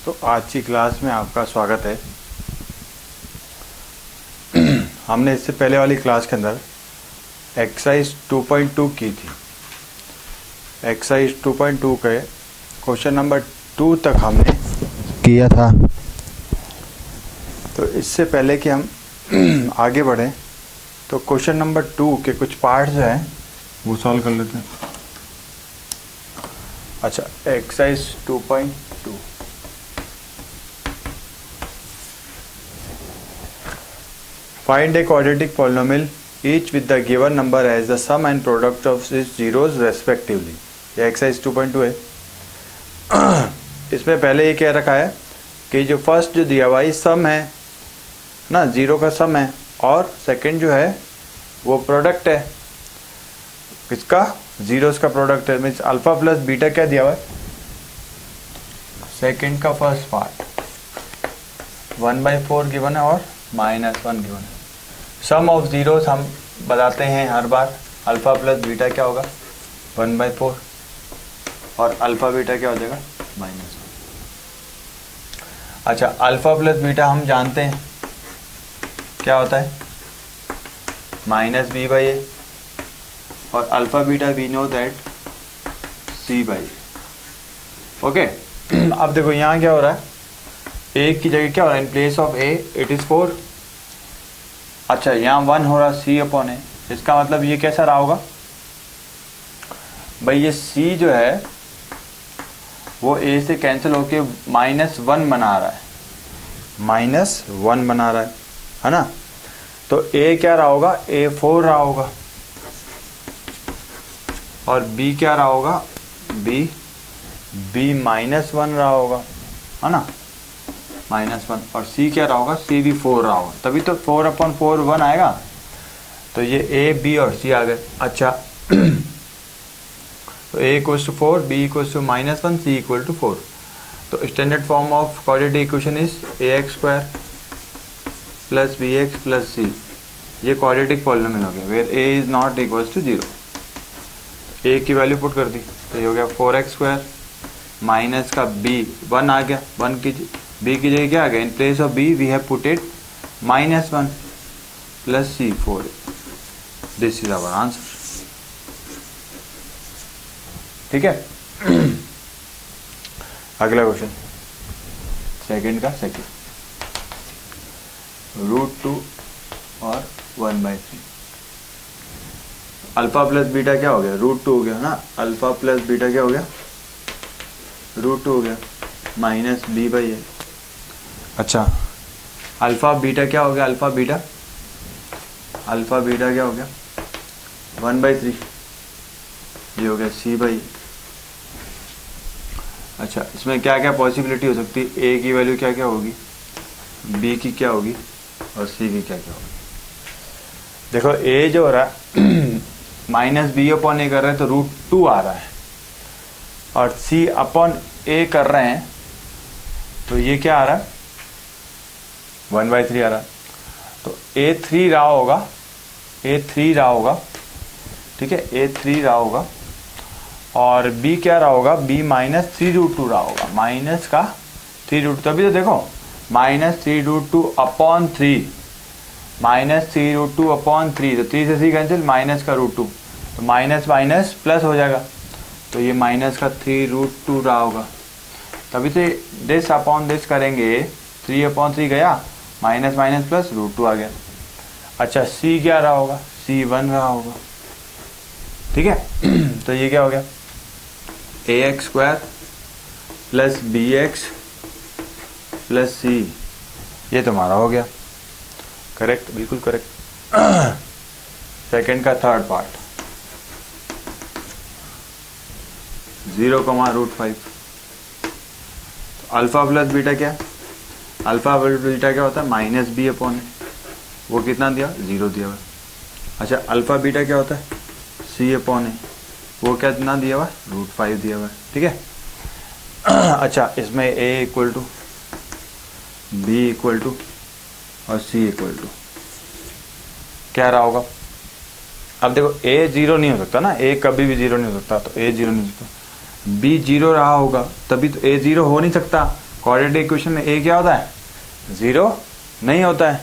तो आज की क्लास में आपका स्वागत है। हमने इससे पहले वाली क्लास के अंदर एक्सरसाइज 2.2 की थी। एक्सरसाइज 2.2 के क्वेश्चन नंबर 2 तक हमने किया था। तो इससे पहले कि हम आगे बढ़ें तो क्वेश्चन नंबर 2 के कुछ पार्ट्स जो हैं वो सॉल्व कर लेते हैं। अच्छा, exercise 2.2 Find a quadratic polynomial each with the given number as the sum and product of its zeros respectively। ये एक्सरसाइज 2.2 है। इसमें पहले ये क्या रखा है कि जो फर्स्ट जो दिया हुआ सम है ना, जीरो का सम है, और सेकंड जो है वो प्रोडक्ट है। किसका? जीरोस का प्रोडक्ट है। मीन्स अल्फा प्लस बीटा क्या दिया हुआ है? सेकंड का फर्स्ट पार्ट 1/4 गिवन है और -1 गिवन है। सम ऑफ जीरोस हम बताते हैं हर बार। अल्फा प्लस बीटा क्या होगा? 1/4 और अल्फा बीटा क्या हो जाएगा? -1। अच्छा, अल्फा प्लस बीटा हम जानते हैं क्या होता है? -b/a और alpha beta we know that c/a। Okay, अब देखो यहाँ क्या हो रहा है, a की जगह क्या हो रहा है? इन place of a it is 4। अच्छा, यहाँ 1 हो रहा c/a। इसका मतलब ये कैसा रहा होगा भाई? ये c जो है वो a से कैंसिल होके -1 बना रहा है, -1 बना रहा है ना। तो a क्या रहा होगा? a 4 रहा होगा, और b क्या रहा होगा? b -1 रहा होगा, है ना, -1। और c क्या रहा होगा? c भी 4 रहा होगा, तभी तो 4/4 1 आएगा। तो ये a b और c आ गए। अच्छा, तो a = 4, b = -1, c = 4। तो standard form of quadratic equation is ax² + bx + c। ये क्वाड्रेटिक पॉलिनोमियल हो गया where a is not equal to 0। a की वैल्यू पुट कर दी तो ये हो गया 4x² माइनस का b 1 आ गया। 1 की b की जगह क्या आ गया? In place of b we have put it -1 + c 4। This is our answer. ठीक है। अगला क्वेश्चन, सेकंड का सेकंड, √2 और 1/3। अल्फा प्लस बीटा क्या हो गया? √2 हो गया ना। अल्फा प्लस बीटा क्या हो गया? √2 हो गया -b/a। अच्छा, अल्फा बीटा क्या हो गया? अल्फा बीटा क्या हो गया? 1/3। ये हो गया c/a। अच्छा, इसमें क्या क्या पॉसिबिलिटी हो सकती है? a की वैल्यू क्या क्या होगी, b की क्या होगी, और c की क्या क्या होगी? देखो, a जो हो रहा है -b/a कर रहे हैं तो √2 आ रहा है, और c/a कर रहे हैं तो ये क्या आ रहा है? 1/3 आ रहा है। तो a3 रहा होगा, ठीक है, a3 रहा होगा, और b क्या रहा होगा? b -3√2 रहा होगा, माइनस का 3√2। तभी तो देखो -3√2/3, -3√2/3, तो 3 से c कैंसिल, माइनस का √2, तो माइनस माइनस प्लस हो जाएगा, तो ये माइनस का 3√2 रहा होगा। तभी से दिस अपॉन दिस करेंगे, 3/3 गया, माइनस माइनस प्लस √2 आ गया। अच्छा, c क्या रहा होगा? c1 रहा होगा। ठीक है। तो ये क्या हो गया? ax² + bx + c। ये तुम्हारा हो गया करेक्ट, बिल्कुल करेक्ट। सेकंड का थर्ड पार्ट 0, √5। तो अल्फा प्लस बीटा क्या? अल्फा प्लस बीटा क्या होता है? -b/a। वो कितना दिया? 0 दिया हुआ। अच्छा, अल्फा बीटा क्या होता है? c/a। वो क्या कितना दिया हुआ? √5 दिया हुआ है। ठीक है। अच्छा, इसमें a = b = और c = क्या रहा होगा? अब देखो, a 0 नहीं हो सकता ना, a कभी भी 0 नहीं हो सकता, तो a 0 नहीं हो सकता। b 0 रहा होगा, तभी तो a 0 हो नहीं सकता, क्वाड्रेटिक इक्वेशन में ए क्या होता है, 0 नहीं होता है,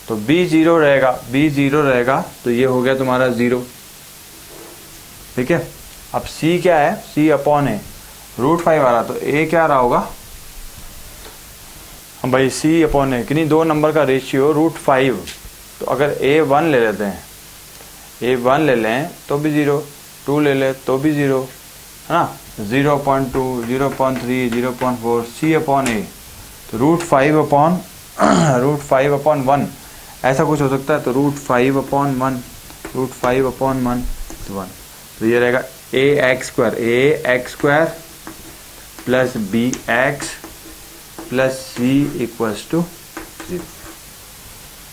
तो बी 0 रहेगा, बी 0 रहेगा, तो ये हो गया तुम्हारा 0। ठीक है, अब सी क्या है, सी अपॉन ए, √5 आ रहा, तो ए क्या रहा होगा भाई, सी अपॉन ए, किन्हीं दो नंबर का रेशियो √5, तो अगर ए 1 ले लेते हैं, ए 1 ले लें तो भी 0, 2 ले लें तो भी 0, है ना, 0.2, 0.3, 0.4, सी अपॉन ए, तो √5 अपॉन 1 ऐसा कुछ हो सकता है, तो √5 अपॉन 1, √5 अपॉन 1 तो 1, तो ये रहेगा ax² plus bx plus c equals to 0।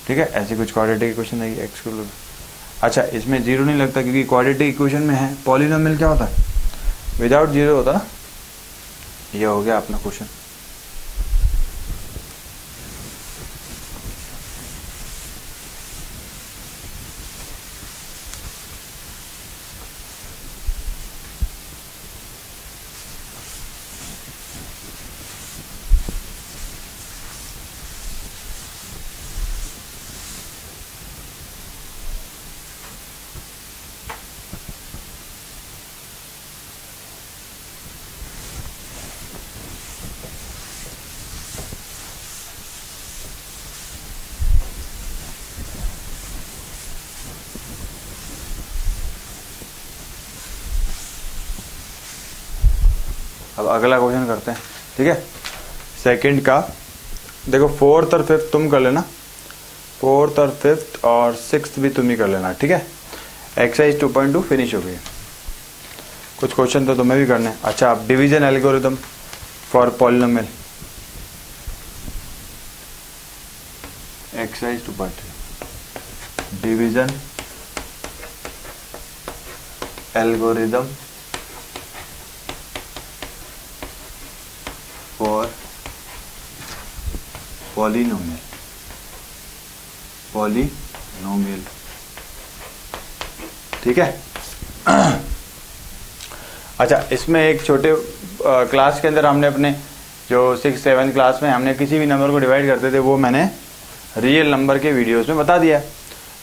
ठीक है, ऐसे कुछ क्वाड्रेटिक इक्वेशन है एक्स को। अच्छा, इसमें 0 नहीं लगता क्योंकि क्वाड्रेटिक इक्वेशन में है पॉलिनोमियल क्या होता है, विदाउट 0 होता ना। ये हो गया अपना क्वेश्चन। अब अगला क्वेश्चन करते हैं। ठीक है, सेकंड का देखो, 4th और 5th तुम कर लेना, 4th और 5th और 6th भी तुम ही कर लेना। ठीक है, एक्सरसाइज 2.2 फिनिश हो गई। कुछ क्वेश्चन तो तुम्हें भी करने हैं। अच्छा, अब division algorithm for polynomial, exercise 2.3 division algorithm for polynomial, polynomial. ठीक है। अच्छा, इसमें एक छोटे क्लास के अंदर हमने अपने जो 6th 7th क्लास में हमने किसी भी नंबर को डिवाइड करते थे वो मैंने रियल नंबर के वीडियोस में बता दिया।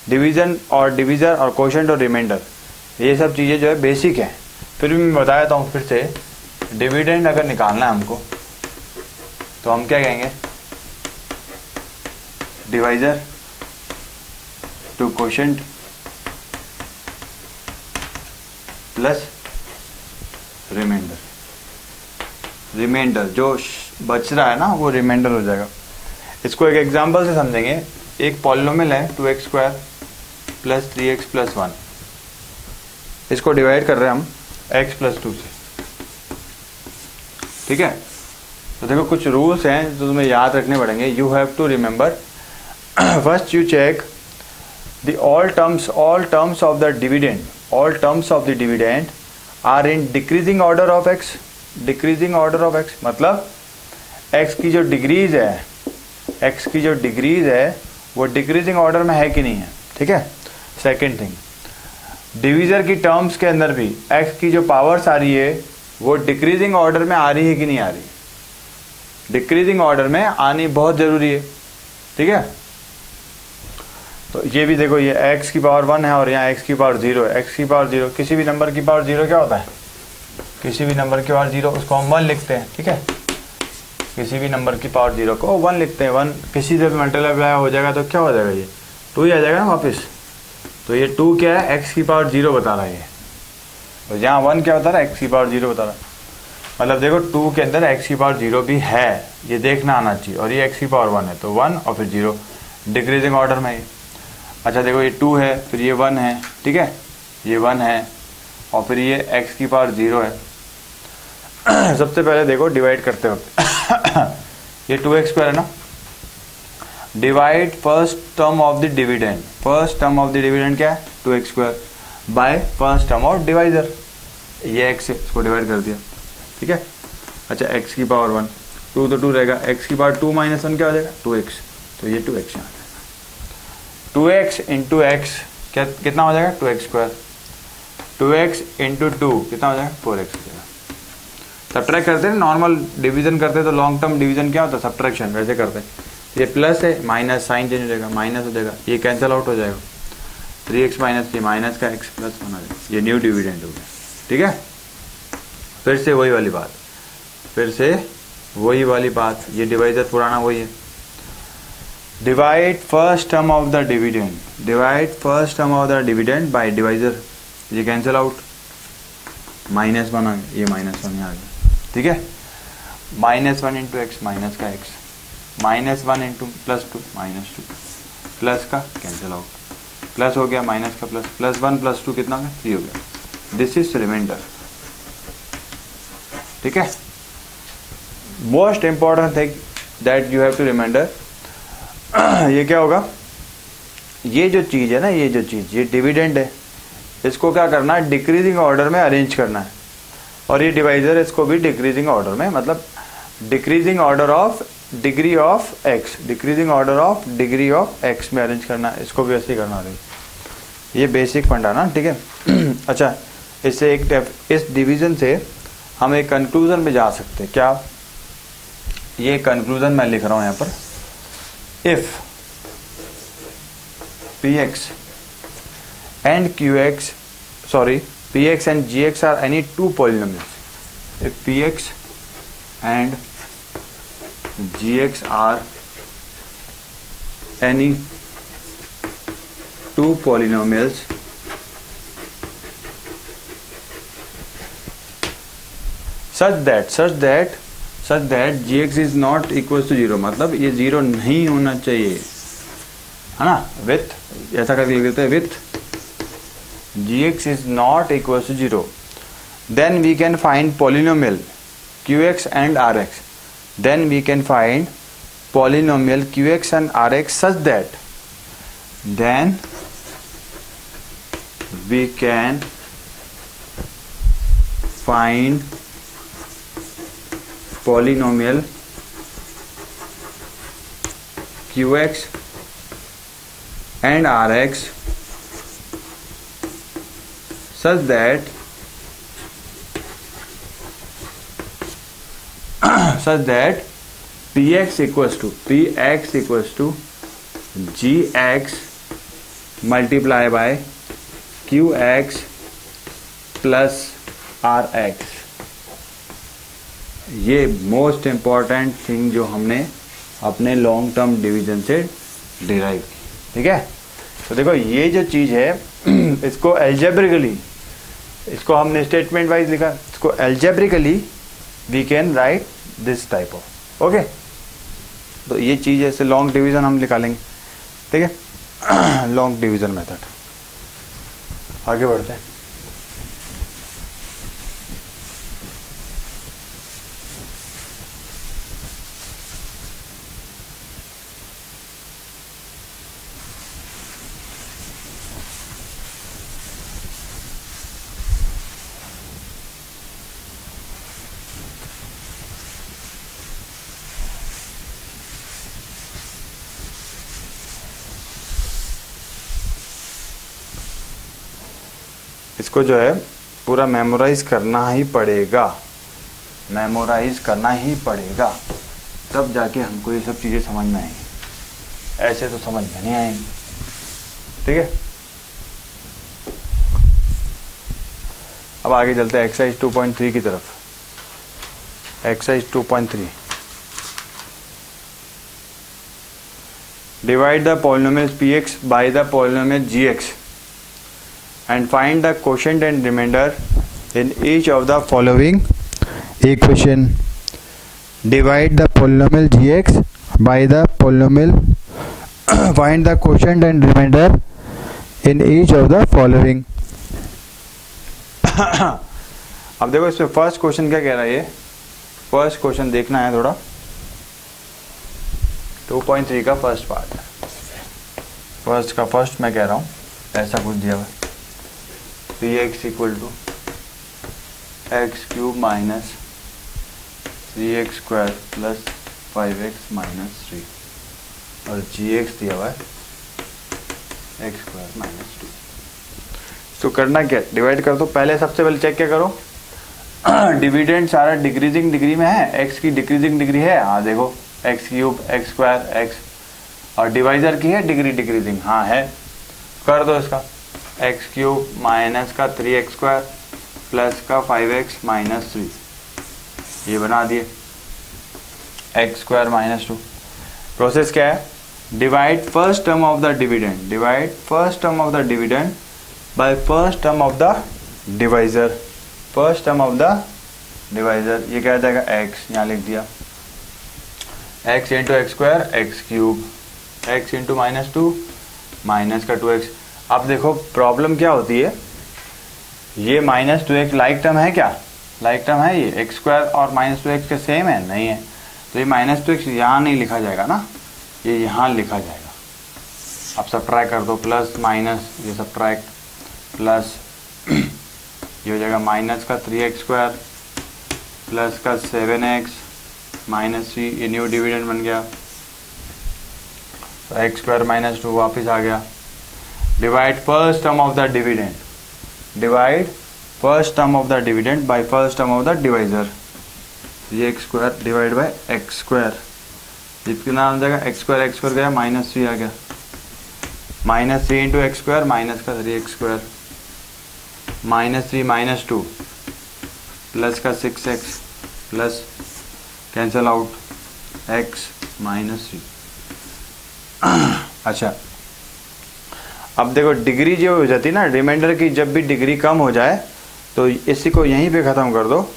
डिवीजन और डिवीजर और कोशेंट और रिमाइंडर, ये सब चीज़ें जो है बेसिक है। फिर भी मैं बताया था फिर से, डिविडेंड अगर निकालना है हमको तो हम क्या कहेंगे, divisor to quotient plus remainder. Remainder जो बच रहा है ना वो रिमाइंडर हो जाएगा। इसको एक एग्जांपल से समझेंगे। एक पॉलिनोमियल है 2x² प्लस 3x प्लस 1, इसको डिवाइड कर रहे हैं हम x प्लस 2 से। ठीक है, तो देखो कुछ रूल्स हैं जो तुम्हें याद रखने पड़ेंगे। You have to remember, first you check the all terms of the dividend, all terms of the dividend are in decreasing order of x। Decreasing order of x मतलब x की जो डिग्रीज है, x की जो degrees है वो decreasing order में है कि नहीं है। ठीक है। सेकेंड थिंग, डिवीजर की टर्म्स के अंदर भी x की जो पावर्स आ रही है वो डिक्रीजिंग ऑर्डर में आ रही है कि नहीं आ रही। डिक्रीजिंग ऑर्डर में आनी बहुत जरूरी है। ठीक है, तो ये भी देखो, ये x की पावर 1 है और यहाँ x की पावर 0 है। x की पावर 0, किसी भी नंबर की पावर 0 क्या होता है, किसी भी नंबर की पावर 0 उसको हम 1 लिखते हैं। ठीक है, किसी भी नंबर की पावर 0 को 1 लिखते हैं। 1 किसी से भी मल्टीप्लाई हो जाएगा तो क्या हो जाएगा, ये 2 ही आ जाएगा ना वापस। तो ये 2 क्या है, x की पावर 0 बता रहा है ये, और यहाँ 1 क्या बता रहा है, x की पावर 0 बता रहा है। मतलब देखो 2 के अंदर x की पावर 0 भी है, ये देखना आना चाहिए। और ये x की पावर 1 है तो 1 और फिर 0, डिक्रीजिंग ऑर्डर में ये। अच्छा देखो, ये 2 है, फिर ये 1 है। ठीक है, ये 1 है और फिर ये x की पावर 0 है। सबसे पहले देखो डिवाइड करते वक्त ये 2x² है ना, divide first term of the dividend. First term of the dividend क्या है, 2x² bye first term of divisor, ये x है, इसको डिवाइड कर दिया। ठीक है। अच्छा, x की पावर 1, 2 तो 2 रहेगा, x की पावर 2 माइनस 1 क्या हो जाएगा, 2x, तो ये 2x यहाँ आ जाएगा। 2x इंटू x क्या कितना हो जाएगा, 2x²। 2x इंटू 2 कितना हो जाएगा, 4x हो जाएगा। सब्ट्रैक्ट करते हैं नॉर्मल डिवीजन करते हैं तो लॉन्ग टर्म डिवीजन क्या होता है, सब्ट्रैक्शन, वैसे करते हैं। ये प्लस है, माइनस साइन चेंज हो जाएगा, माइनस हो जाएगा, ये कैंसिल आउट हो जाएगा, 3x माइनस, ये माइनस का x प्लस बना जाएगा, ये न्यू डिविडेंड हो गया। ठीक है, फिर से वही वाली बात, ये डिवाइजर पुराना वही है। Divide first term of the dividend bye divisor, ये कैंसिल आउट, माइनस बना, ये माइनस 1 आ गया। ठीक है, -1 इंटू एक्स, माइनस का x, -1 इंटू +2 -2, प्लस का कैंसिल आउट, प्लस हो गया, माइनस का प्लस, +1 +2 कितना है, 3 हो गया। This is reminder. ठीक है, most important thing that you have to reminder, ये क्या होगा, ये जो चीज है ना, ये डिविडेंड है, इसको क्या करना है, डिक्रीजिंग ऑर्डर में अरेंज करना है, और ये डिवाइजर इसको भी डिक्रीजिंग ऑर्डर में, मतलब decreasing order of degree of x में अरेंज करना है, इसको भी ऐसे ही करना है। ये बेसिक फंडा ना। ठीक है अच्छा, इससे इस डिवीजन से हम एक कंक्लूजन में जा सकते हैं। क्या, ये कंक्लूजन मैं लिख रहा हूं यहां पर, if px and gx are any two polynomials, if px and gx are any two polynomials such that gx is not equals to 0, मतलब ये 0 नहीं होना चाहिए, है ना, विथ, ऐसा करके लिख देते हैं, with gx is not equals to 0, then we can find polynomial qx and rx, such that then we can find polynomial qx and rx such that px equals to gx multiply by qx plus rx। ये most important thing जो हमने अपने long term division से derive की। ठीक है, तो देखो ये जो चीज है इसको एल्जेब्रिकली, इसको हमने स्टेटमेंट वाइज लिखा, इसको algebraically we can write this type of. Okay, तो ये चीज ऐसे लॉन्ग डिवीजन हम निकालेंगे। ठीक है, लॉन्ग डिवीजन मेथड, आगे बढ़ते हैं। इसको जो है पूरा मेमोराइज करना ही पड़ेगा, तब जाके हमको ये सब चीज़ें समझ में आएंगी, ऐसे तो समझ में नहीं आएंगी। ठीक है, अब आगे चलते हैं एक्सरसाइज 2.3 की तरफ। Exercise 2.3, divide the polynomial px by the polynomial gx and find the quotient and remainder in each of the following equation. Divide the polynomial gx by the polynomial find the quotient and remainder in each of the following. अब देखो इसमें first question क्या कह रहा है, ये first question देखना है थोड़ा। 2.3 का फर्स्ट पार्ट, फर्स्ट मैं कह रहा हूँ, ऐसा कुछ दिया हुआ, px equal to x cube minus 3x square plus 5x minus 3, और gx दिया हुआ है x स्क्वायर माइनस 2। तो करना क्या, डिवाइड कर दो। पहले सबसे पहले चेक क्या करो, डिविडेंड सारा डिक्रीजिंग डिग्री में है, एक्स की डिक्रीजिंग डिग्री है, हाँ देखो x cube x square x, और डिवाइजर की है डिग्री डिक्रीजिंग, हाँ है, कर दो इसका एक्स क्यूब माइनस का 3x स्क्वायर प्लस का 5x माइनस 3, ये बना दिए एक्स स्क्वायर माइनस 2। प्रोसेस क्या है, divide first term of the dividend, divide first term of the dividend by first term of the divisor, first term of the divisor, ये क्या जाएगा x, यहाँ लिख दिया x into x square x cube x into minus 2 minus का 2x। अब देखो problem क्या होती है, ये माइनस 2x लाइक टर्म है क्या, लाइक टर्म है, ये एक्स स्क्वायर और माइनस 2x के सेम है, नहीं है, तो ये माइनस 2x यहाँ नहीं लिखा जाएगा ना, ये यहाँ लिखा जाएगा। अब सब्ट्रैक्ट कर दो, प्लस माइनस, ये सब्ट्रैक्ट प्लस, ये हो जाएगा माइनस का 3x स्क्वायर प्लस का 7x माइनस 3, ये न्यू डिविडेंड बन गया, तो एक्स स्क्वायर माइनस 2 वापस आ गया। Divide first term of the dividend, divide first term of the dividend by first term of the divisor, ये x square divide by x square, जिसके नाम हो जाएगा एक्स स्क्वायर गया माइनस 3 आ गया, minus 3 into x square minus का 3x square minus 3 minus 2 plus का 6x plus cancel out x minus 3। अच्छा अब देखो डिग्री जो हो जाती है ना रिमाइंडर की, जब भी डिग्री कम हो जाए तो इसी को यहीं पे ख़त्म कर दो,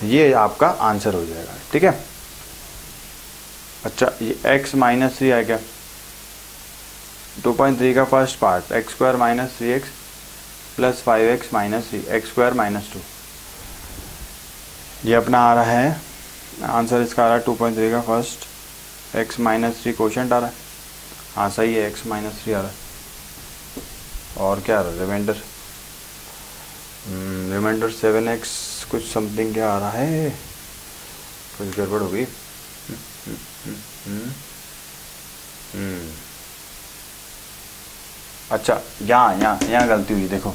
ये आपका आंसर हो जाएगा, ठीक है। अच्छा ये x माइनस 3 आ गया, 2.3 का first part x square minus 3x plus 5x minus 3, x square minus 2, ये अपना आ रहा है आंसर, इसका आ रहा है 2.3 का फर्स्ट x माइनस 3 क्वोशंट आ रहा है, हाँ सही है x माइनस 3 आ रहा है, और क्या आ रहा है रिमाइंडर, रिमाइंडर 7x कुछ समथिंग क्या आ रहा है, कुछ गड़बड़ हो गई, अच्छा यहाँ गलती हुई, देखो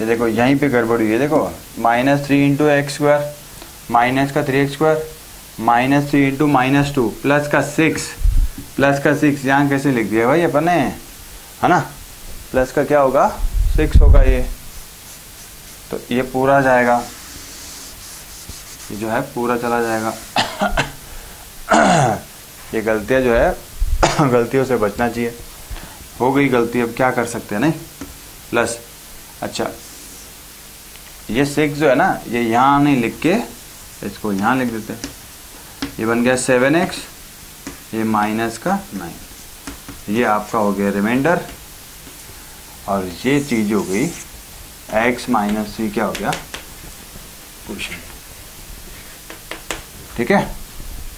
ये देखो यहीं पे गड़बड़ हुई है, देखो minus 3 into x square minus का 3x square minus 3 into minus 2 plus का 6 यहाँ कैसे लिख दिया भाई अपन ने, है ना, प्लस का क्या होगा 6 होगा, ये तो ये पूरा जाएगा, ये जो है पूरा चला जाएगा। ये गलतियाँ जो है गलतियों से बचना चाहिए, हो गई गलती, अब क्या कर सकते हैं, नहीं प्लस। अच्छा ये 6 जो है ना, ये यहाँ नहीं लिख के इसको यहाँ लिख देते हैं, ये बन गया 7x, ये माइनस का 9, ये आपका हो गया रिमाइंडर, और ये चीज़ हो गई x माइनस 3 क्या हो गया क्वेश्चन, ठीक है,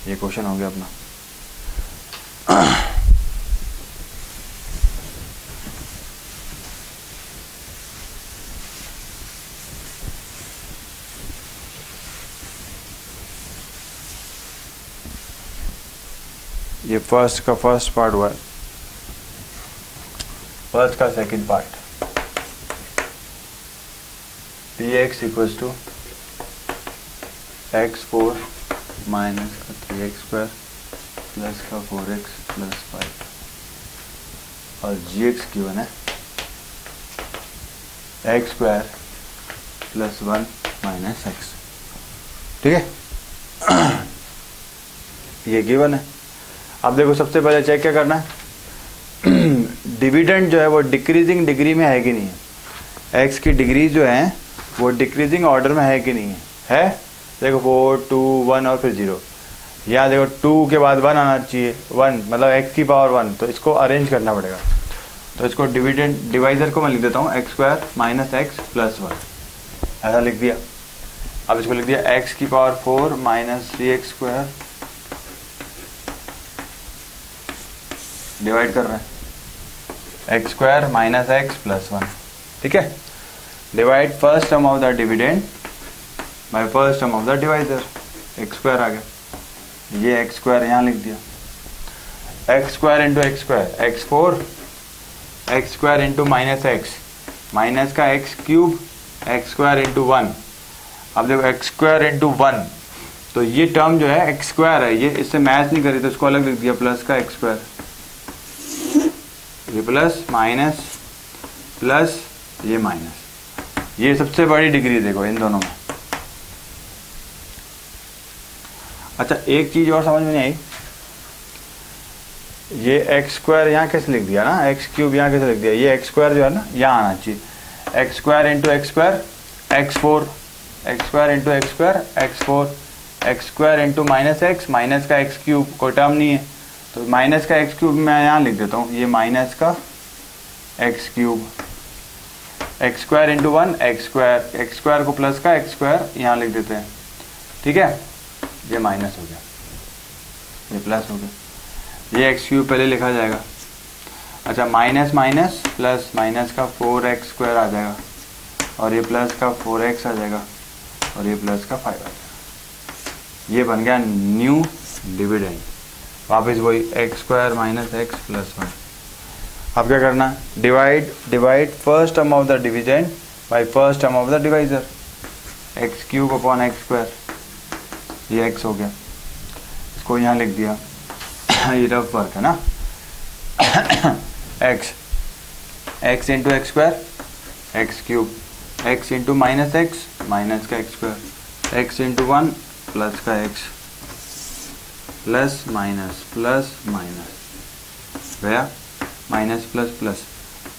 ये क्वेश्चन हो गया अपना। ये फर्स्ट का फर्स्ट पार्ट हुआ है, फर्स्ट का second part, px equals to x4 minus का 3x स्क्वायर प्लस का 4x प्लस 5, और gx गिवन है x square plus 1 minus x, ठीक है, ये गिवन है। अब देखो सबसे पहले चेक क्या करना है, डिविडेंड जो है वो डिक्रीजिंग डिग्री में है कि नहीं है, एक्स की डिग्री जो है वो डिक्रीजिंग ऑर्डर में है कि नहीं है, देखो 4 2 1 और फिर 0, यहाँ देखो 2 के बाद 1 आना चाहिए, 1 मतलब x की पावर 1, तो इसको अरेंज करना पड़ेगा, तो इसको डिविडेंड डिवाइजर को मैं लिख देता हूँ x square minus x plus 1, ऐसा लिख दिया। अब इसको लिख दिया x की power 4 minus 3x square divide कर रहे हैं x square minus x plus 1, ठीक है, divide first term of the dividend by first term of the divisor, x square आ गया, ये एक्स स्क्वायर यहाँ लिख दिया, x square into x square x4, x square into minus का x cube, x square into 1 अब देखो x square into 1, तो ये टर्म जो है एक्स स्क्वायर है, ये इससे मैच नहीं करी तो इसको अलग लिख दिया प्लस का एक्स स्क्वायर, ये प्लस माइनस प्लस ये माइनस, ये सबसे बड़ी डिग्री देखो इन दोनों में। अच्छा एक चीज और समझ में नहीं आई, ये एक्स स्क्वायर यहाँ कैसे लिख दिया ना, एक्स क्यूब यहाँ कैसे लिख दिया, ये एक्स स्क्वायर जो है ना यहाँ आना चाहिए, x square into x square x 4, x square into x square x 4, x square into minus x, minus का एक्स क्यूब, कोई टर्म नहीं है तो माइनस का एक्स क्यूब मैं यहाँ लिख देता हूँ, ये माइनस का x cube, x square into 1 x square, x square को प्लस का एक्स स्क्वायर यहाँ लिख देते हैं, ठीक है, ये माइनस हो गया, ये प्लस हो गया, ये एक्स क्यूब पहले लिखा जाएगा। अच्छा माइनस माइनस प्लस, माइनस का 4x स्क्वायर आ जाएगा और ये प्लस का 4x आ जाएगा और ये प्लस का 5 आ जाएगा, ये बन गया न्यू डिविडेंड। वापस वही x square minus x plus 1। अब क्या करना है, divide first term of the dividend by first term of the divisor, x cube upon x square, ये एक्स हो गया, इसको यहाँ लिख दिया ये रफ वर्क है ना x into x square x cube, x into minus x, minus का x square, x into 1 plus का एक्स, प्लस माइनस गया, minus plus plus,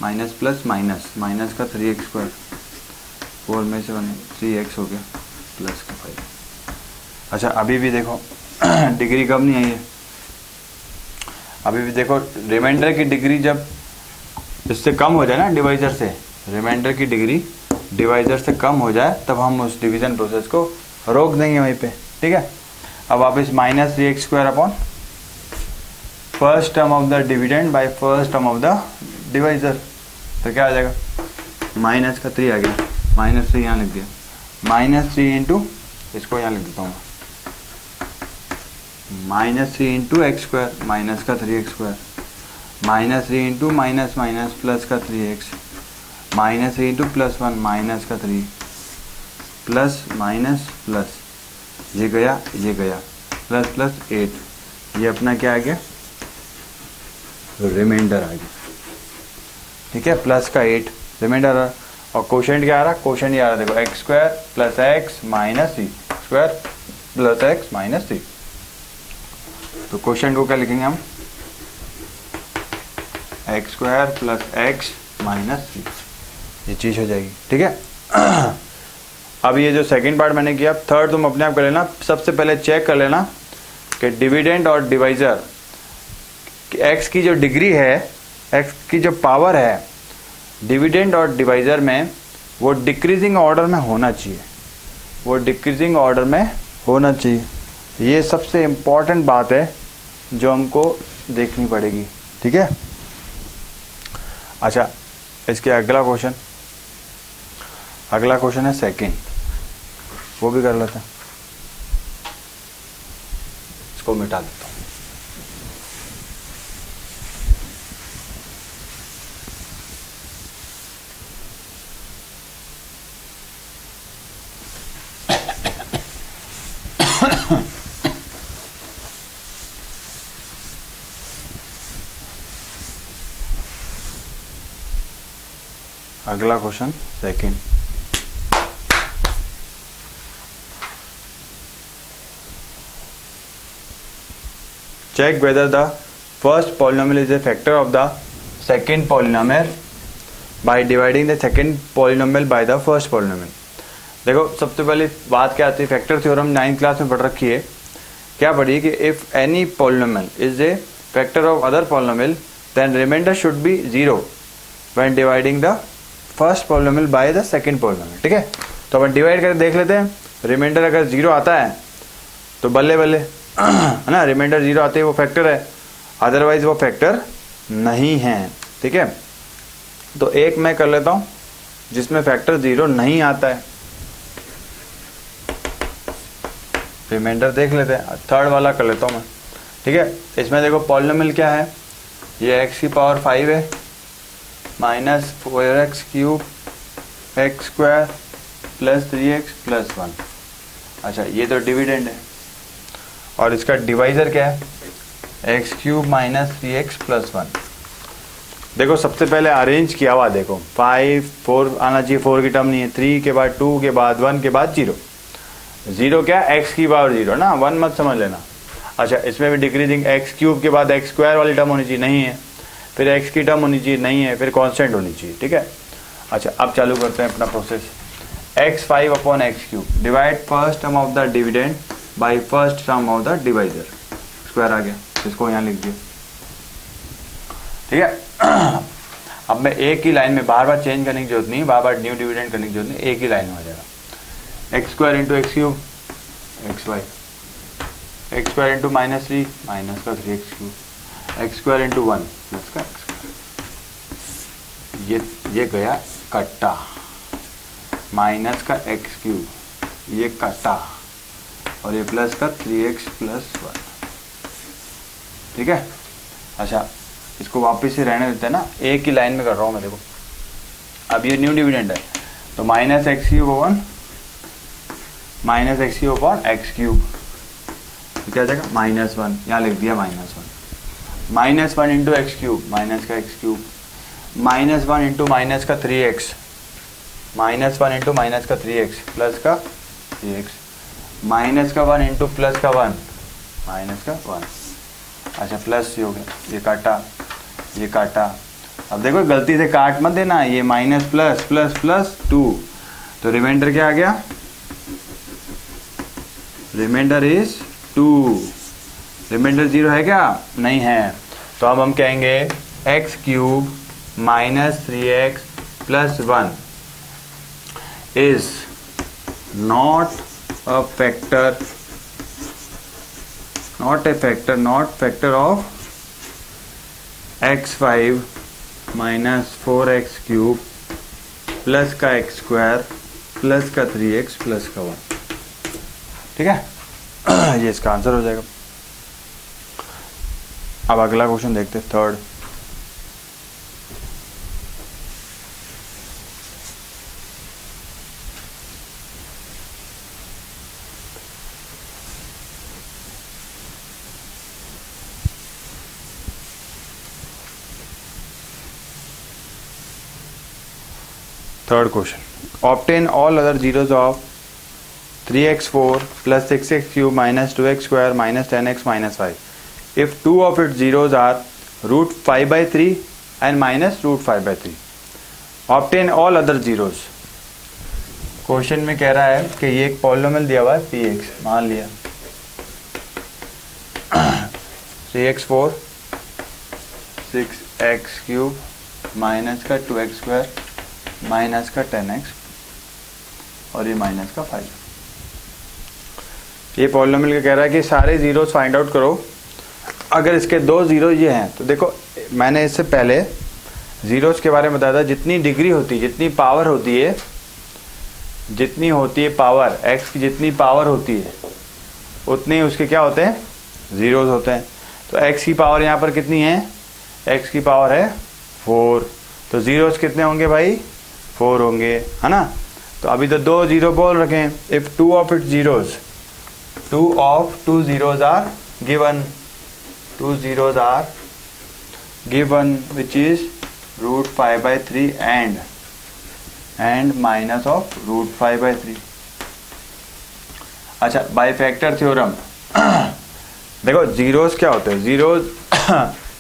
minus plus minus, minus का 3x स्क्वायर, 4 में से 3x हो गया प्लस का 5। अच्छा अभी भी देखो डिग्री कम नहीं आई है, अभी भी देखो रिमाइंडर की डिग्री जब इससे कम हो जाए ना डिवाइजर से, रिमाइंडर की डिग्री डिवाइजर से कम हो जाए तब हम उस डिवीजन प्रोसेस को रोक देंगे वहीं पे, ठीक है। अब वापस minus 3x square upon first term of the dividend by first term of the divisor, तो क्या आ जाएगा, माइनस का 3 आ गया, माइनस 3 यहाँ लिख दिया, माइनस 3 इंटू, इसको यहाँ लिख देता हूँ minus 3 into x square, minus का 3x square, minus 3 into minus minus plus का 3x, minus 3 into plus 1 minus का 3, प्लस माइनस प्लस, ये गया प्लस प्लस 8, ये अपना क्या आ गया, रिमाइंडर आ गया, ठीक है, प्लस का 8 रिमाइंडर। और कोशेंट क्या आ रहा, कोशेंट ये आ रहा, देखो x square plus x minus 3 square plus x minus 3, तो क्वेश्चन को क्या लिखेंगे हम, x square plus x minus 3, ये चीज हो जाएगी, ठीक है। अब ये जो सेकंड पार्ट मैंने किया, थर्ड तुम अपने आप कर लेना। सबसे पहले चेक कर लेना कि डिविडेंड और डिवाइजर, एक्स की जो डिग्री है, एक्स की जो पावर है डिविडेंड और डिवाइजर में, वो डिक्रीजिंग ऑर्डर में होना चाहिए, वो डिक्रीजिंग ऑर्डर में होना चाहिए। ये सबसे इम्पॉर्टेंट बात है जो हमको देखनी पड़ेगी, ठीक है। अच्छा इसके अगला क्वेश्चन है सेकंड, वो भी कर लेते हैं, इसको मिटा देता हूँ। अगला question second, check whether the first polynomial is a factor of the second polynomial by dividing the second polynomial by the first polynomial। देखो सबसे पहले बात क्या आती है, फैक्टर थ्योरम 9th क्लास में पढ़ रखी है, क्या पढ़ी कि if any polynomial is a factor of other polynomial then reminder should be 0 when dividing the first polynomial by the second polynomial, ठीक है। तो अपन डिवाइड करके देख लेते हैं, रिमाइंडर अगर 0 आता है तो बल्ले बल्ले है ना, रिमाइंडर 0 आते ही वो फैक्टर है, अदरवाइज वो फैक्टर नहीं है, ठीक है। तो एक मैं कर लेता हूं जिसमें फैक्टर 0 नहीं आता है, रिमाइंडर देख लेते हैं, थर्ड वाला कर लेता हूं मैं, ठीक है। इसमें देखो पॉलिनोमियल क्या है, ये x की पावर 5 है minus 4x cube x square plus 3x plus 1। अच्छा ये तो डिविडेंड है, और इसका डिवाइजर क्या है, x cube minus 3x plus 1। देखो सबसे पहले अरेंज किया हुआ, देखो 5 4 आना चाहिए, 4 की टर्म नहीं है, 3 के बाद 2 के बाद 1 के बाद 0। 0 क्या, x की पावर 0 ना, 1 मत समझ लेना। अच्छा इसमें भी डिक्रीजिंग, एक्स क्यूब के बाद एक्स स्क्वायर वाली टर्म होनी चाहिए, नहीं है, फिर एक्स की टर्म होनी चाहिए, नहीं है, फिर कांस्टेंट होनी चाहिए, ठीक है। अच्छा अब चालू करते हैं अपना process. x5 upon x cube, divide first term of the dividend by first term of the divisor, square आ गया, इसको यहाँ लिख दिया, ठीक है। अब मैं एक ही लाइन में बार बार चेंज करने की जरूरत नहीं, बार बार न्यू डिविडेंड करने की जरूरत नहीं, एक ही लाइन में हो जाएगा। X square into x cube x y, x square into minus 3 minus का 3x cube, x square into 1 plus का एक्स स्क्वायर, ये गया कट्टा, माइनस का एक्स क्यूब, ये कट्टा, और ये प्लस का 3x प्लस 1, ठीक है। अच्छा इसको वापस से रहने देते हैं ना, एक ही लाइन में कर रहा हूँ मैं, देखो अब ये न्यू डिविडेंड है, तो minus x cube oven minus x cube upon x cube, तो क्या जाएगा -1, यहाँ लिख दिया -1, -1 इंटू एक्स क्यूब माइनस का एक्स क्यूब, -1 इंटू माइनस का 3x, -1 इंटू माइनस का 3x प्लस का 3x, माइनस का 1 इंटू प्लस का 1 माइनस का 1। अच्छा प्लस ये हो गया, ये काटा, ये काटा। अब देखो गलती से काट मत देना, ये माइनस प्लस प्लस प्लस 2, तो रिमाइंडर क्या आ गया, रिमाइंडर इज 2। रिमाइंडर 0 है क्या, नहीं है, तो अब हम कहेंगे x cube minus 3x plus 1 is not factor of x5 minus 4x cube plus का एक्स स्क्वायर प्लस का 3x प्लस का 1, ठीक है। ये इसका आंसर हो जाएगा। अब अगला क्वेश्चन देखते हैं, third. Third question, obtain all other zeros of 3x4 plus 6x cube minus 2x square minus 10x minus 5 if two of its zeros are root 5 by 3 and minus root 5 by 3. Obtain all other zeros. Question में कह रहा है कि ये एक polynomial दिया हुआ है px, मान लिया 3x4 6x क्यूब माइनस का 2x स्क्वायर माइनस का 10x और ये माइनस का 5। ये पॉलिनोमियल का कह रहा है कि सारे जीरोस फाइंड आउट करो, अगर इसके 2 जीरो ये हैं तो देखो मैंने इससे पहले जीरोस के बारे में बताया था, जितनी डिग्री होती है, जितनी पावर होती है, जितनी होती है पावर, x की जितनी पावर होती है उतने उसके क्या होते हैं, जीरोस होते हैं। तो x की पावर यहाँ पर कितनी है, x की पावर है 4, तो जीरोस कितने होंगे भाई, 4 होंगे, है ना। तो अभी तो 2 जीरो बोल रखे हैं, if two of it zeros, two zeros are given, 2 zeros are given which is root 5 by 3 and minus of root 5 by 3. अच्छा बाईफैक्टर थ्योरम देखो जीरोस क्या होते हैं, जीरोस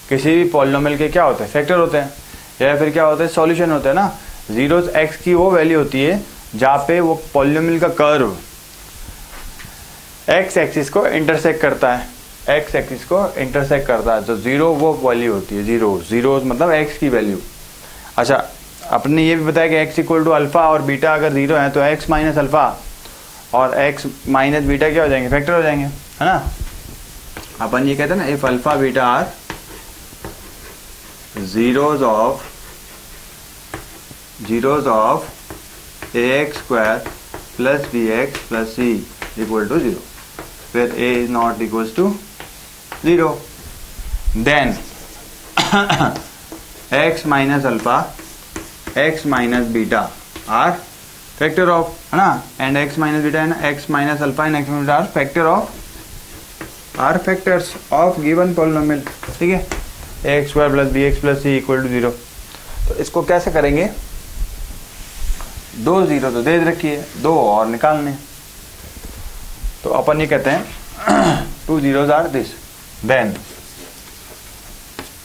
किसी भी पॉलिनोमियल के क्या होते हैं, फैक्टर होते हैं, या फिर क्या होते हैं, सॉल्यूशन होते हैं ना। जीरोस एक्स की वो वैल्यू होती है जहाँ पे वो पॉलिनोमियल का कर्व एक्स एक्सिस को इंटरसेक्ट करता है, एक्स एक्सिस को इंटरसेक्ट करता है, तो जीरो वो वैल्यू होती है, जीरोस मतलब एक्स की वैल्यू। अच्छा आपने ये भी बताया कि एक्स इक्वल टू अल्फा और बीटा अगर जीरो है तो एक्स माइनस अल्फा और एक्स माइनस बीटा क्या हो जाएंगे, फैक्टर हो जाएंगे, है ना। अपन ये कहते हैं ना, if alpha beta are zeros of ax square plus bx plus c equal to 0, where a is not equals to 0, then x minus alpha, x minus beta are factor of है ना, and x minus beta and x minus alpha and x minus beta are factors of given polynomial, ठीक है, a x square plus b x plus c equal to 0। तो इसको कैसे करेंगे, 2 0 तो दे रखी है, 2 और निकालने, तो अपन ये कहते हैं 2 zeros are this, then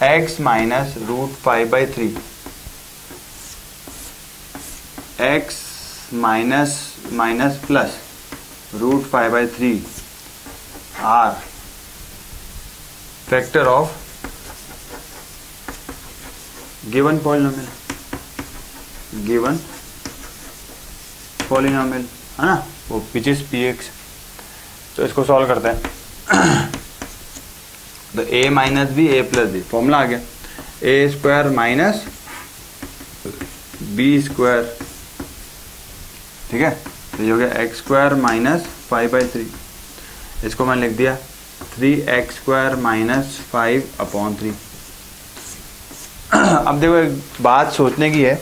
x minus √5/3 x minus minus plus √5/3 are factor of given polynomial, है ना, वो विच इज px। तो इसको सॉल्व करते हैं। तो a minus b a plus b, formula आ गया, a square minus b square, ठीक है। तो ये हो गया एक्स स्क्वायर माइनस 5/3, इसको मैंने लिख दिया 3x स्क्वायर माइनस 5/3। अब देखो एक बात सोचने की है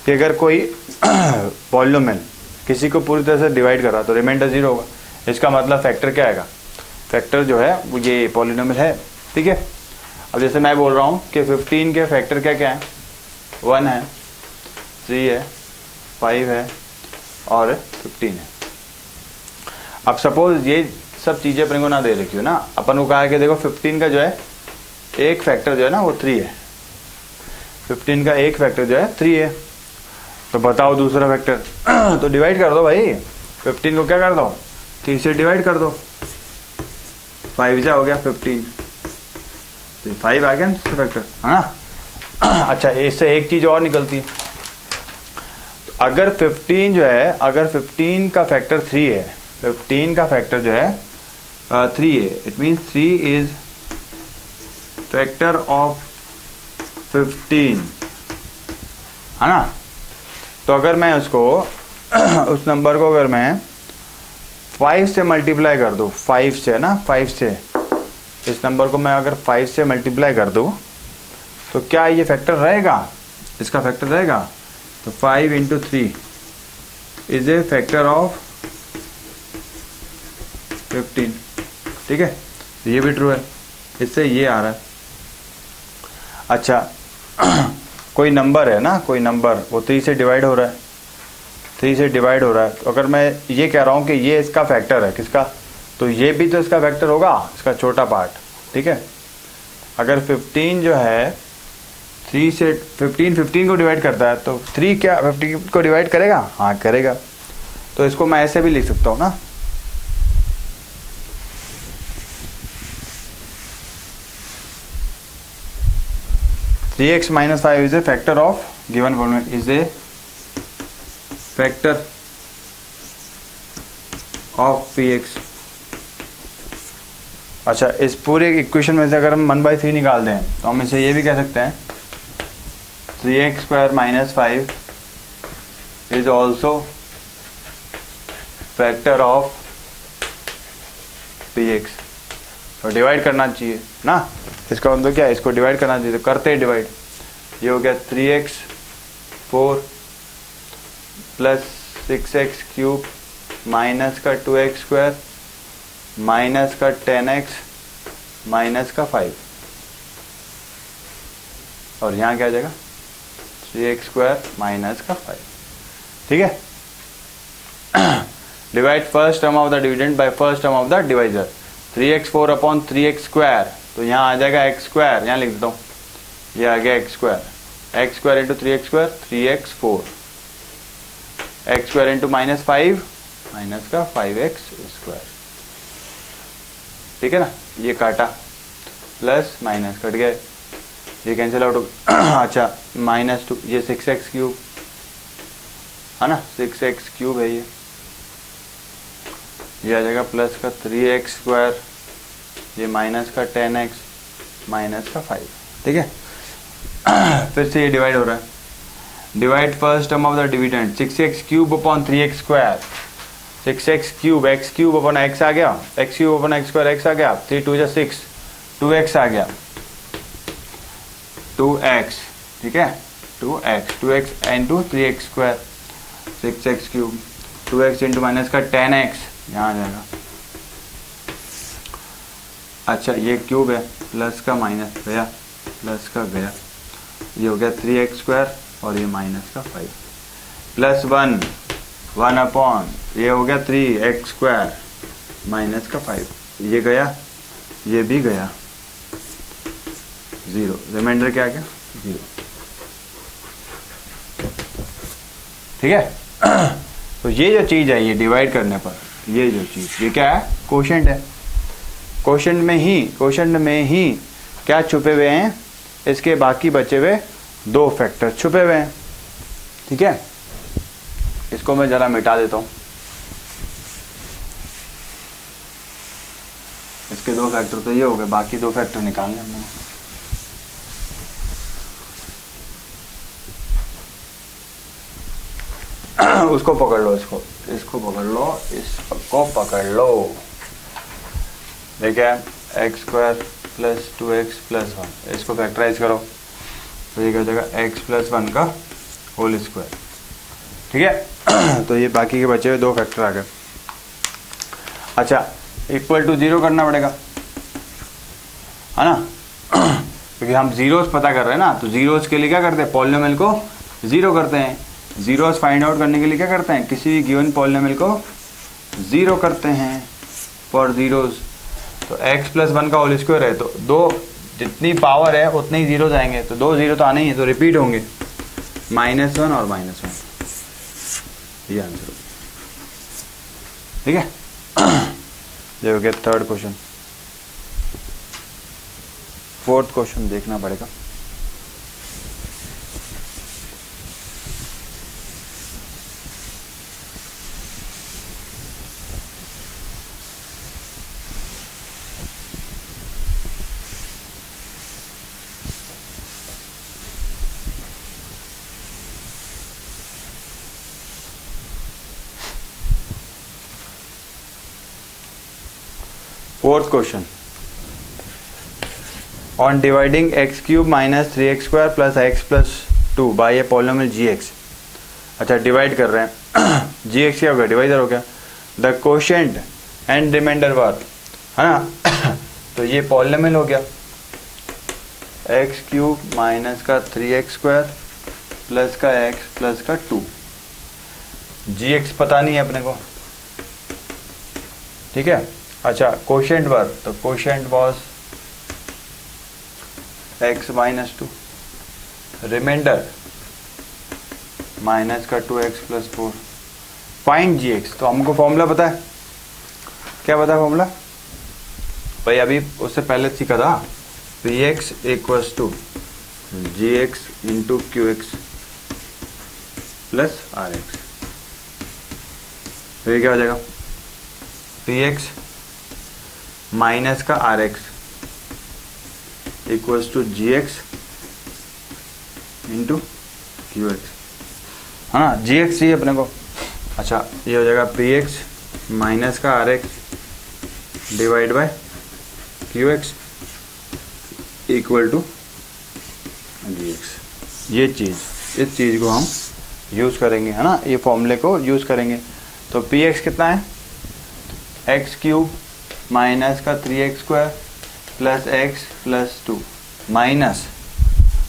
कि अगर कोई पॉलिनोमियल किसी को पूरी तरह से डिवाइड कर रहा तो रिमाइंडर 0 होगा, इसका मतलब फैक्टर क्या आएगा, फैक्टर जो है वो ये पॉलिनोमियल है, ठीक है। अब जैसे मैं बोल रहा हूँ कि 15 के फैक्टर क्या क्या है, 1 है, 3 है, 5 है और 15 है। अब सपोज ये सब चीज़ें अपने को ना दे रखी हो ना, अपन को कहा है कि देखो 15 का जो है एक फैक्टर जो है ना वो 3 है, 15 का एक फैक्टर जो है 3 है, तो बताओ दूसरा फैक्टर। तो डिवाइड कर दो भाई, 15 को क्या कर दो, 3 से डिवाइड कर दो, 5 जा हो गया 15, तो 5 आ गया दूसरा फैक्टर, है ना। अच्छा, इससे एक चीज और निकलती है, तो अगर 15 जो है, अगर 15 का फैक्टर 3 है, 15 का फैक्टर जो है 3 है, it means 3 is factor of 15, है ना। तो अगर मैं उसको उस नंबर को अगर मैं 5 से मल्टीप्लाई कर दूं, 5 से, है ना, 5 से, इस नंबर को मैं अगर 5 से मल्टीप्लाई कर दूं तो क्या ये फैक्टर रहेगा, इसका फैक्टर रहेगा। तो 5 into 3 is a factor of 15, ठीक है, ये भी ट्रू है, इससे ये आ रहा है। अच्छा, कोई नंबर है ना, कोई नंबर वो 3 से डिवाइड हो रहा है, 3 से डिवाइड हो रहा है, तो अगर मैं ये कह रहा हूँ कि ये इसका फैक्टर है, किसका, तो ये भी तो इसका फैक्टर होगा, इसका छोटा पार्ट, ठीक है। अगर 15 जो है 3 से 15 को डिवाइड करता है, तो 3 क्या 15 को डिवाइड करेगा, हाँ करेगा। तो इसको मैं ऐसे भी लिख सकता हूँ ना, x minus 5 is a factor of given polynomial, is a factor of px। अच्छा, इस पूरे इक्वेशन में से अगर हम 1/3 निकाल दें तो हम इसे ये भी कह सकते हैं 3x square minus 5 is also factor of px। तो डिवाइड करना चाहिए ना, इसका मतलब क्या है, इसको डिवाइड करना चाहिए, तो करते हैं डिवाइड। ये हो गया 3x 4 plus 6x cube minus का 2x स्क्वायर माइनस का 10x माइनस का 5, और यहाँ क्या आ जाएगा 3x स्क्वायर माइनस का 5, ठीक है। Divide first term of the dividend by first term of the divisor, 3x4 upon 3x square, तो यहाँ आ जाएगा x स्क्वायर, यहाँ लिख देता हूँ, ये आ गया x square into 3x square 3x4, x square into minus 5 minus का 5x स्क्वायर, ठीक है ना। ये काटा, प्लस माइनस कट गया, ये कैंसिल आउट हो गया। अच्छा, -2, ये 6x क्यूब है ना, 6x क्यूब है ये आ जाएगा प्लस का 3x स्क्वायर, ये माइनस का 10x माइनस का 5, ठीक है। फिर से ये डिवाइड हो रहा है, divide first term of the dividend 6x cube upon 3x square, 6x cube x cube upon x आ गया, x cube upon x square x आ गया, 3 2 6, 2x आ गया, 2x, ठीक है, 2x into 3x square 6x cube, 2x into minus का 10x यहाँ आ जाएगा। अच्छा ये क्यूब है, प्लस का माइनस गया, प्लस का गया, ये हो गया 3x² और ये माइनस का 5 प्लस 1 अपॉन ये हो गया 3x² माइनस का 5, ये गया, ये भी गया, 0, रिमाइंडर क्या आ गया 0। ठीक है। तो ये जो चीज़ है ये डिवाइड करने पर, ये जो चीज़ ये क्या है, कोशेंट है। कोशेंट में ही क्या छुपे हुए हैं, इसके बाकी बचे हुए 2 फैक्टर छुपे हुए हैं। ठीक है, इसको मैं ज़रा मिटा देता हूँ। इसके 2 फैक्टर तो ये हो गए, बाकी 2 फैक्टर निकालने हमने। उसको पकड़ लो, इसको पकड़ लो, इसको पकड़ लो। देखिए x² प्लस 2x प्लस 1, इसको फैक्टराइज करो तो ये क्या हो जाएगा x प्लस 1 का होल स्क्वायर। ठीक है। तो ये बाकी के बचे हुए 2 फैक्टर आ गए। अच्छा इक्वल टू 0 करना पड़ेगा, है ना, क्योंकि हम जीरोस पता कर रहे हैं ना। तो जीरोस के लिए क्या करते हैं, पॉलिनोमियल को 0 करते हैं। जीरोस फाइंड आउट करने के लिए क्या करते हैं, किसी भी गिवन पॉलिनोमियल को 0 करते हैं फॉर जीरोस। तो x प्लस 1 का होल स्क्वायर है, तो 2 जितनी पावर है उतने ही 0 जाएंगे, तो 2 0 तो आने ही है, तो रिपीट होंगे -1 और -1, ये आंसर हो। ठीक है। ये हो गया 3rd क्वेश्चन। 4th क्वेश्चन देखना पड़ेगा। Fourth question. On dividing x³ minus 3x² plus x plus 2 by a polynomial gx। अच्छा डिवाइड कर रहे हैं। gx क्या हो गया, डिवाइडर हो गया। द कोशेंट एंड रिमाइंडर वर, है ना। तो ये पॉलिनोमियल हो गया, x³ माइनस का 3x² प्लस का x प्लस का 2। gx पता नहीं है अपने को। ठीक है। अच्छा कोशेंट वर, तो quotient was x minus 2, reminder minus का 2x प्लस 4। फाइंड gx, तो हमको फॉर्मूला पता है, क्या पता है फॉर्मूला भाई, अभी उससे पहले सीखा था। px equals to gx into qx plus rx। तो ये क्या हो जाएगा, px माइनस का rx equals to gx into qx, है ना। gx चाहिए अपने को। अच्छा ये हो जाएगा px माइनस का rx divide by qx equal to gx। ये चीज़, इस चीज़ को हम यूज़ करेंगे, है ना, ये फॉर्मूले को यूज़ करेंगे। तो px कितना है, x³ माइनस का 3x² plus x plus 2 minus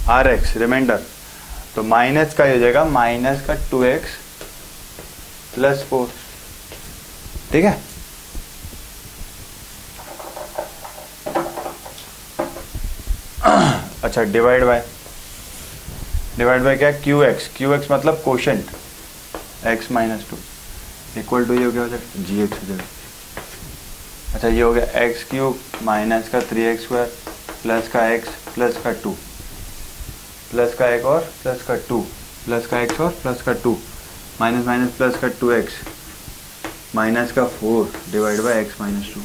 rx reminder, तो माइनस का हो जाएगा माइनस का 2x प्लस 4। ठीक है। अच्छा डिवाइड बाय क्या, qx मतलब quotient x minus 2 equal to ये हो गया gx हो जाएगा। अच्छा ये हो गया x³ माइनस का 3x² प्लस का x प्लस का 2 प्लस का 1 और प्लस का 2 प्लस का x और प्लस का 2 माइनस माइनस प्लस का 2x माइनस का 4 divide by x minus 2।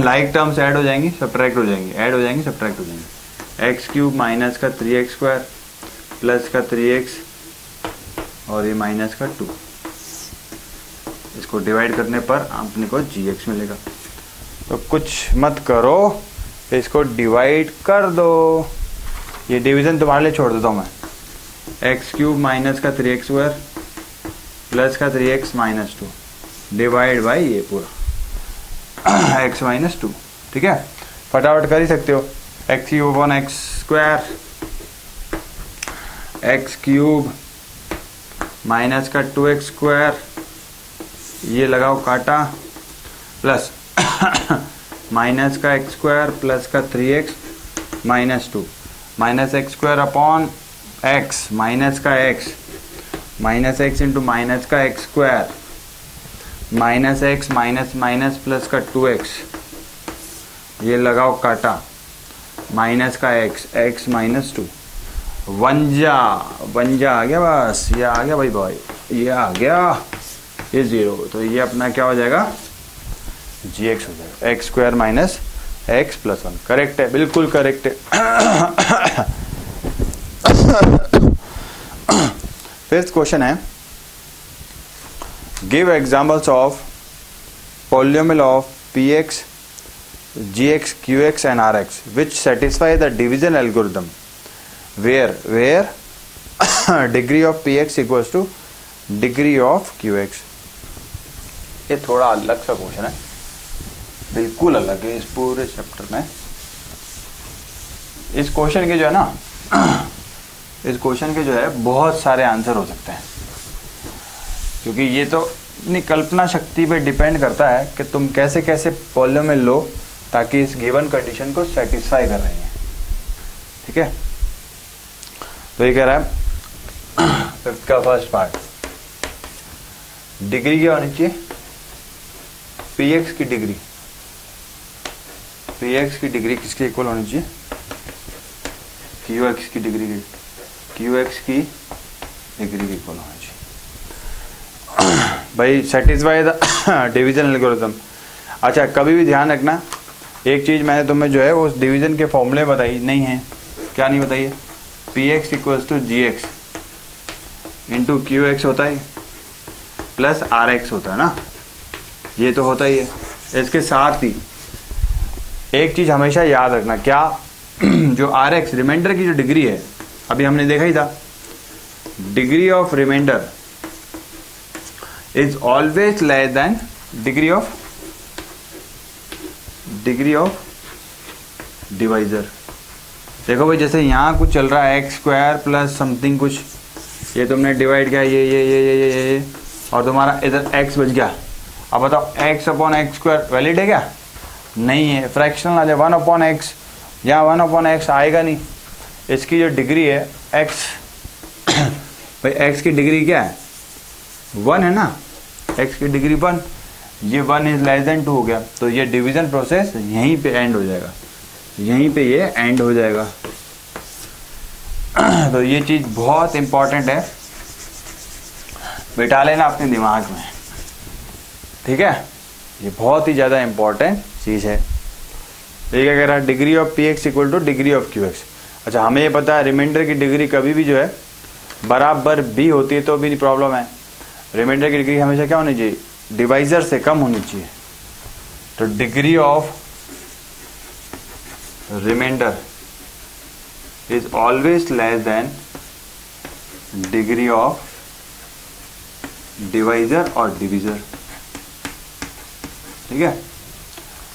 Like terms add हो जाएंगी, सब्ट्रैक्ट हो जाएंगी, ऐड हो जाएंगी, सब्ट्रैक्ट हो जाएंगी। x³ माइनस का 3x² प्लस का 3x और ये माइनस का 2, इसको डिवाइड करने पर अपने को gx मिलेगा। तो कुछ मत करो, इसको डिवाइड कर दो। ये डिवीजन तुम्हारे लिए छोड़ देता हूँ मैं। x³ माइनस का 3x² प्लस का 3x माइनस 2 डिवाइड बाई ये पूरा x माइनस 2। ठीक है, फटाफट कर ही सकते हो। X cube upon x square, x cube minus का 2x स्क्वायर, ये लगाओ काटा, प्लस माइनस का x स्क्वायर प्लस का 3x minus 2, minus x square upon x minus का x, minus x into minus का x square, minus x minus minus plus का 2x, ये लगाओ काटा, माइनस का x माइनस 2, वन जा आ गया, बस ये आ गया भाई, ये आ गया, ये 0, तो ये अपना क्या हो जाएगा, gx हो जाएगा, x square minus x plus 1। Correct है, बिल्कुल करेक्ट है। फिफ्थ क्वेश्चन है, give examples of polynomial of px, gx, qx and rx which satisfy the division algorithm where degree of px equals to degree of qx। ये थोड़ा अलग सा question है, बिल्कुल अलग है इस पूरे चैप्टर में। इस क्वेश्चन के जो है ना, इस क्वेश्चन के जो है बहुत सारे आंसर हो सकते हैं, क्योंकि ये तो अपनी कल्पना शक्ति पे डिपेंड करता है कि तुम कैसे कैसे पॉलिनोमियल लो ताकि इस गिवन कंडीशन को सेटिस्फाई कर रही हैं। ठीक है, तो ये कह रहा है फिफ्थ का फर्स्ट पार्ट, डिग्री क्या होनी चाहिए, px की डिग्री, px की डिग्री किसके इक्वल होनी चाहिए, qx की डिग्री, qx की डिग्री के इक्वल होनी चाहिए। भाई सेटिस्फाई द डिवीजन एल्गोरिथम। अच्छा, कभी भी ध्यान रखना, एक चीज मैंने तुम्हें जो है उस डिवीजन के फॉर्मूले बताई नहीं है। क्या नहीं बताई है, px equals to gx into qx होता है प्लस rx होता है ना, ये तो होता ही है। इसके साथ ही एक चीज हमेशा याद रखना, क्या जो rx रिमाइंडर की जो डिग्री है, अभी हमने देखा ही था, degree of reminder is always less than degree of divisor. देखो भाई, जैसे यहाँ कुछ चल रहा है एक्स स्क्वायर प्लस समथिंग कुछ, ये तुमने डिवाइड किया ये और तुम्हारा इधर x बच गया। अब बताओ x upon x square valid है क्या, नहीं है, फ्रैक्शनल आ जाए, 1 अपॉन एक्स, यहाँ 1 अपॉन एक्स आएगा नहीं। इसकी जो डिग्री है x, भाई x की डिग्री क्या है, 1 है ना, x की डिग्री 1, ये 1 इज लेस देन 2 हो गया, तो ये डिवीजन प्रोसेस यहीं पे एंड हो जाएगा, यहीं पे ये एंड हो जाएगा। तो ये चीज बहुत इंपॉर्टेंट है, बिठा लेना अपने दिमाग में। ठीक है, ये बहुत ही ज्यादा इंपॉर्टेंट चीज है। ये क्या कह रहा है, degree of px equal to degree of qx। अच्छा, हमें ये पता है रिमाइंडर की डिग्री कभी भी जो है बराबर भी होती है तो भी प्रॉब्लम है। रिमाइंडर की डिग्री हमेशा क्या होनी चाहिए, डिवाइजर से कम होनी चाहिए। तो degree of reminder is always less than degree of divisor और डिविजर। ठीक है,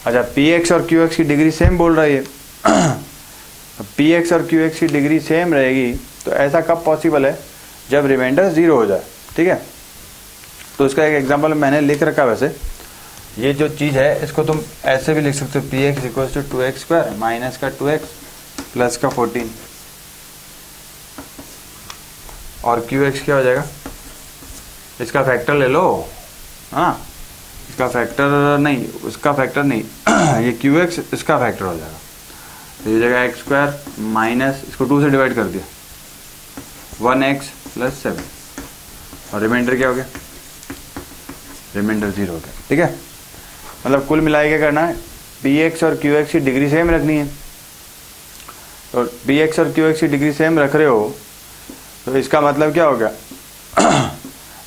अच्छा, px और qx की डिग्री सेम बोल रही है। px और qx की डिग्री सेम रहेगी तो ऐसा कब पॉसिबल है, जब रिमाइंडर 0 हो जाए। ठीक है, तो इसका एक एग्जांपल मैंने लिख रखा है। वैसे ये जो चीज़ है इसको तुम ऐसे भी लिख सकते हो, px equals to 2x square minus का 2x प्लस का 14, और qx क्या हो जाएगा, इसका फैक्टर ले लो। हाँ, इसका फैक्टर नहीं, उसका फैक्टर नहीं ये qx इसका फैक्टर हो जाएगा, तो ये जगह x स्क्वायर माइनस, इसको 2 से डिवाइड कर दिया, 1x प्लस 7, और रिमाइंडर क्या हो गया, रिमाइंडर 0 हो गया। ठीक है, मतलब कुल मिलाए क्या करना है, px और qx की डिग्री सेम रखनी है। तो px और qx की डिग्री सेम रख रहे हो तो इसका मतलब क्या हो गया,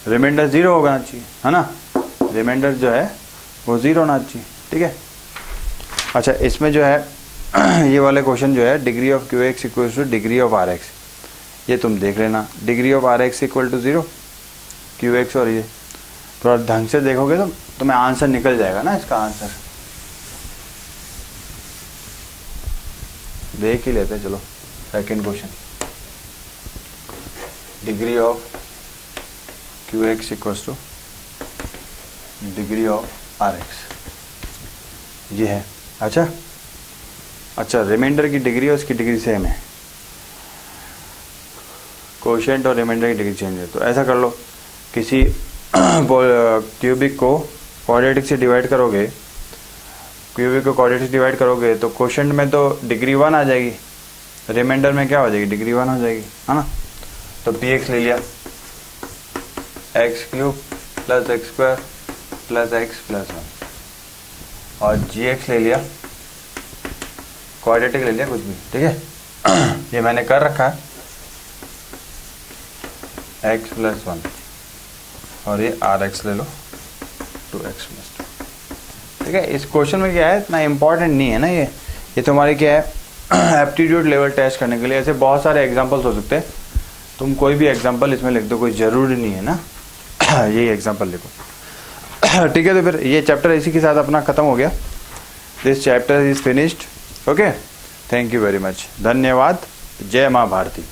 रिमाइंडर 0 होना चाहिए, है ना, रिमाइंडर जो है वो 0 होना चाहिए। ठीक है, अच्छा, इसमें जो है ये वाले क्वेश्चन जो है degree of qx equal to degree of rx, ये तुम देख लेना, degree of rx equal to 0, q x और ये थोड़ा ढंग से देखोगे तो तुम्हें आंसर निकल जाएगा ना। इसका आंसर देख ही लेते। चलो second question, degree of q x equals to degree of r x, ये है। अच्छा रिमाइंडर की डिग्री और उसकी डिग्री सेम है, कोशेंट और रिमाइंडर की डिग्री चेंज है। तो ऐसा कर लो, किसी क्यूबिक को क्वाड्रेटिक से डिवाइड करोगे, क्यूबिक को क्वाड्रेटिक से डिवाइड करोगे तो कोशेंट में तो डिग्री 1 आ जाएगी, रिमाइंडर में क्या हो जाएगी, डिग्री 1 हो जाएगी, है ना। तो पी एक्स ले लिया, x cube plus x square plus x plus 1, और जी एक्स ले लिया, क्वाड्रेटिक ले लिया, कुछ भी, ठीक है। ये मैंने कर रखा है, एक्स प्लस 1, और ये आर एक्स ले लो 2x प्लस 2, ठीक है। इस क्वेश्चन में क्या है, इतना इंपॉर्टेंट नहीं है ना ये तुम्हारे क्या है एप्टीट्यूड लेवल टेस्ट करने के लिए। ऐसे बहुत सारे एग्जांपल्स हो सकते हैं, तुम कोई भी एग्जांपल इसमें लिख दो, कोई ज़रूरी नहीं है ना यही एग्जांपल लिखो, ठीक है। तो फिर ये चैप्टर इसी के साथ अपना ख़त्म हो गया। This chapter is finished. Okay, thank you very much, धन्यवाद। जय माँ भारती।